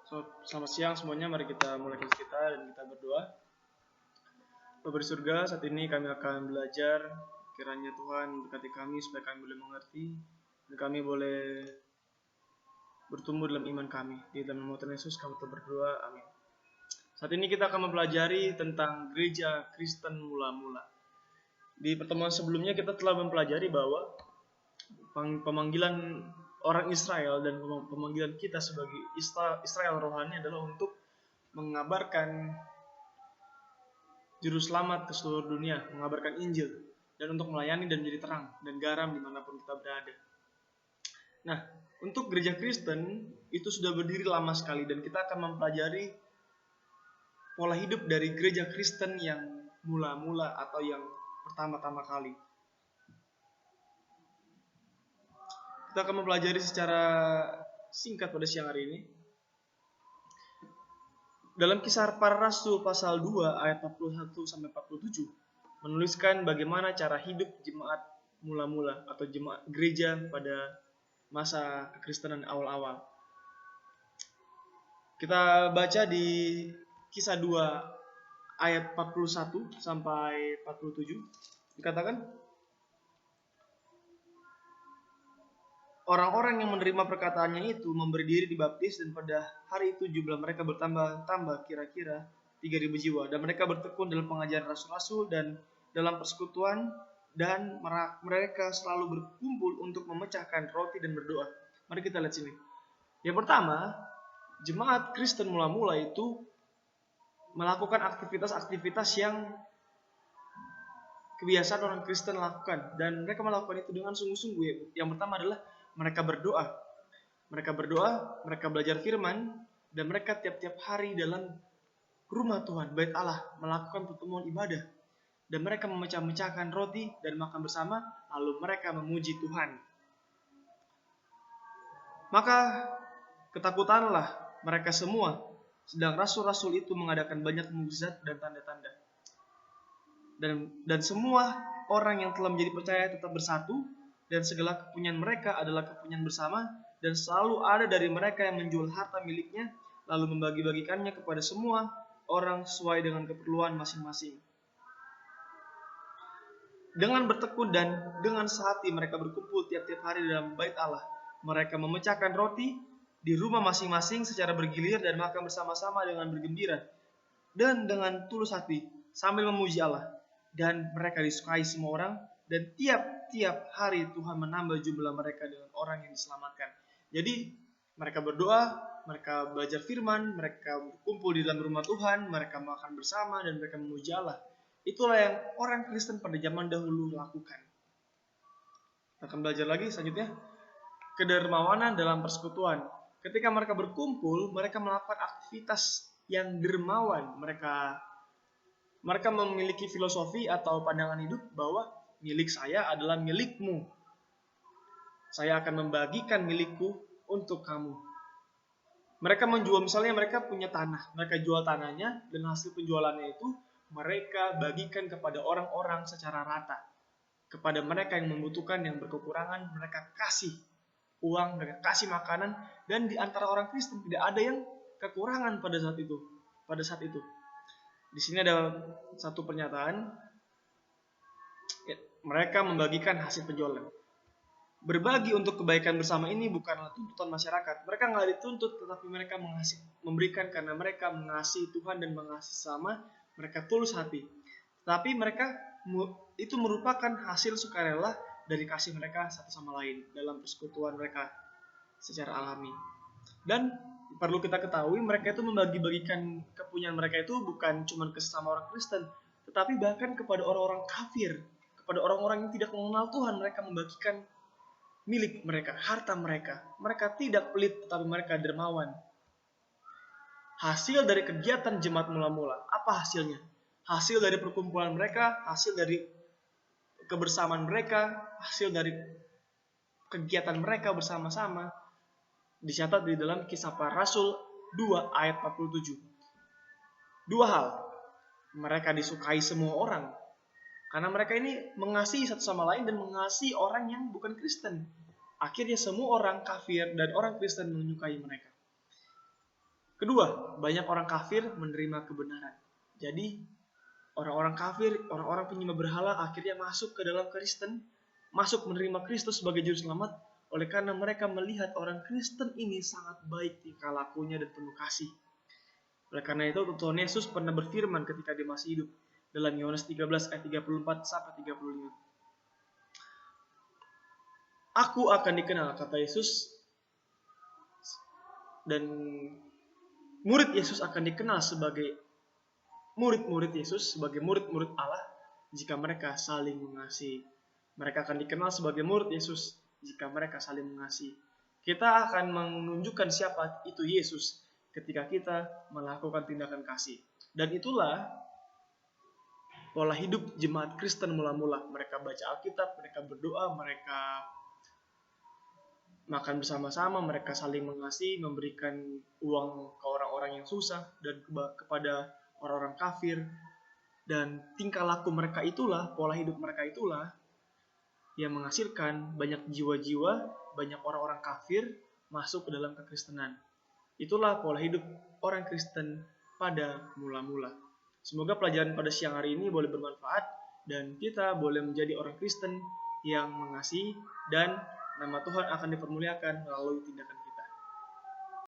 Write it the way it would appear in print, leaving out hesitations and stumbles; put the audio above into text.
Selamat siang semuanya, mari kita mulai kelas kita dan kita berdoa. Bapa di surga, saat ini kami akan belajar, kiranya Tuhan berkati kami supaya kami boleh mengerti dan kami boleh bertumbuh dalam iman kami. Di dalam nama Tuhan Yesus kami telah berdoa, amin. Saat ini kita akan mempelajari tentang gereja Kristen mula-mula. Di pertemuan sebelumnya kita telah mempelajari bahwa pemanggilan orang Israel dan pemanggilan kita sebagai Israel rohani adalah untuk mengabarkan juru selamat ke seluruh dunia, mengabarkan Injil, dan untuk melayani dan menjadi terang dan garam dimanapun kita berada. Nah, untuk gereja Kristen itu sudah berdiri lama sekali dan kita akan mempelajari pola hidup dari gereja Kristen yang mula-mula atau yang pertama-tama kali. Kita akan mempelajari secara singkat pada siang hari ini. Dalam Kisah Para Rasul pasal 2 ayat 41 sampai 47 menuliskan bagaimana cara hidup jemaat mula-mula atau jemaat gereja pada masa kekristenan awal-awal. Kita baca di Kisah 2 ayat 41 sampai 47 dikatakan, orang-orang yang menerima perkataannya itu memberi diri dibaptis, dan pada hari itu jumlah mereka bertambah kira-kira 3.000 jiwa, dan mereka bertekun dalam pengajaran rasul-rasul dan dalam persekutuan, dan mereka selalu berkumpul untuk memecahkan roti dan berdoa. Mari kita lihat sini. Yang pertama, jemaat Kristen mula-mula itu melakukan aktivitas-aktivitas yang kebiasaan orang Kristen lakukan, dan mereka melakukan itu dengan sungguh-sungguh. Yang pertama adalah mereka berdoa. Mereka belajar firman, dan mereka tiap-tiap hari dalam rumah Tuhan, bait Allah, melakukan pertemuan ibadah. Dan mereka memecah-mecahkan roti dan makan bersama, lalu mereka memuji Tuhan. Maka ketakutanlah mereka semua, sedang rasul-rasul itu mengadakan banyak mukjizat dan tanda-tanda. Dan semua orang yang telah menjadi percaya tetap bersatu, dan segala kepunyaan mereka adalah kepunyaan bersama, dan selalu ada dari mereka yang menjual harta miliknya, lalu membagi-bagikannya kepada semua orang sesuai dengan keperluan masing-masing. Dengan bertekun dan dengan sehati mereka berkumpul tiap-tiap hari dalam bait Allah. Mereka memecahkan roti di rumah masing-masing secara bergilir dan makan bersama-sama dengan bergembira dan dengan tulus hati sambil memuji Allah. Dan mereka disukai semua orang, dan tiap-tiap hari Tuhan menambah jumlah mereka dengan orang yang diselamatkan. Jadi mereka berdoa, mereka belajar firman, mereka berkumpul di dalam rumah Tuhan, mereka makan bersama, dan mereka memuji Allah. Itulah yang orang Kristen pada zaman dahulu lakukan. Kita akan belajar lagi selanjutnya. Kedermawanan dalam persekutuan. Ketika mereka berkumpul, mereka melakukan aktivitas yang dermawan. Mereka memiliki filosofi atau pandangan hidup bahwa milik saya adalah milikmu. Saya akan membagikan milikku untuk kamu. Mereka menjual, misalnya mereka punya tanah, mereka jual tanahnya, dan hasil penjualannya itu mereka bagikan kepada orang-orang secara rata. Kepada mereka yang membutuhkan, yang berkekurangan, mereka kasih uang, mereka kasih makanan, dan di antara orang Kristen tidak ada yang kekurangan pada saat itu. Di sini ada satu pernyataan, mereka membagikan hasil penjualan. Berbagi untuk kebaikan bersama ini bukanlah tuntutan masyarakat. Mereka nggak dituntut, tetapi mereka memberikan karena mereka mengasihi Tuhan dan mengasihi sesama. Mereka tulus hati. Tapi mereka itu merupakan hasil sukarela dari kasih mereka satu sama lain dalam persekutuan mereka secara alami. Dan perlu kita ketahui, mereka itu membagi-bagikan kepunyaan mereka itu bukan cuma ke sesama orang Kristen, tetapi bahkan kepada orang-orang kafir, kepada orang-orang yang tidak mengenal Tuhan. Mereka membagikan milik mereka, harta mereka. Mereka tidak pelit, tetapi mereka dermawan. Hasil dari kegiatan jemaat mula-mula, apa hasilnya? Hasil dari perkumpulan mereka, hasil dari kebersamaan mereka, hasil dari kegiatan mereka bersama-sama, dicatat di dalam Kisah Para Rasul 2 ayat 47. Dua hal, mereka disukai semua orang, karena mereka ini mengasihi satu sama lain dan mengasihi orang yang bukan Kristen. Akhirnya semua orang kafir dan orang Kristen menyukai mereka. Kedua, banyak orang kafir menerima kebenaran. Jadi, orang-orang kafir, orang-orang penyembah berhala akhirnya masuk ke dalam Kristen, masuk menerima Kristus sebagai juru selamat, oleh karena mereka melihat orang Kristen ini sangat baik tingkah lakunya dan penuh kasih. Oleh karena itu, Tuhan Yesus pernah berfirman ketika dia masih hidup dalam Yohanes 13 ayat 34 sampai 35. Aku akan dikenal, kata Yesus, dan murid Yesus akan dikenal sebagai murid-murid Yesus, sebagai murid-murid Allah jika mereka saling mengasihi. Mereka akan dikenal sebagai murid Yesus jika mereka saling mengasihi. Kita akan menunjukkan siapa itu Yesus ketika kita melakukan tindakan kasih. Dan itulah pola hidup jemaat Kristen mula-mula. Mereka baca Alkitab, mereka berdoa, mereka makan bersama-sama, mereka saling mengasihi, memberikan uang ke orang-orang yang susah dan kepada orang-orang kafir. Dan tingkah laku mereka itulah, pola hidup mereka itulah yang menghasilkan banyak jiwa-jiwa, banyak orang-orang kafir masuk ke dalam kekristenan. Itulah pola hidup orang Kristen pada mula-mula. Semoga pelajaran pada siang hari ini boleh bermanfaat dan kita boleh menjadi orang Kristen yang mengasihi dan nama Tuhan akan dipermuliakan melalui tindakan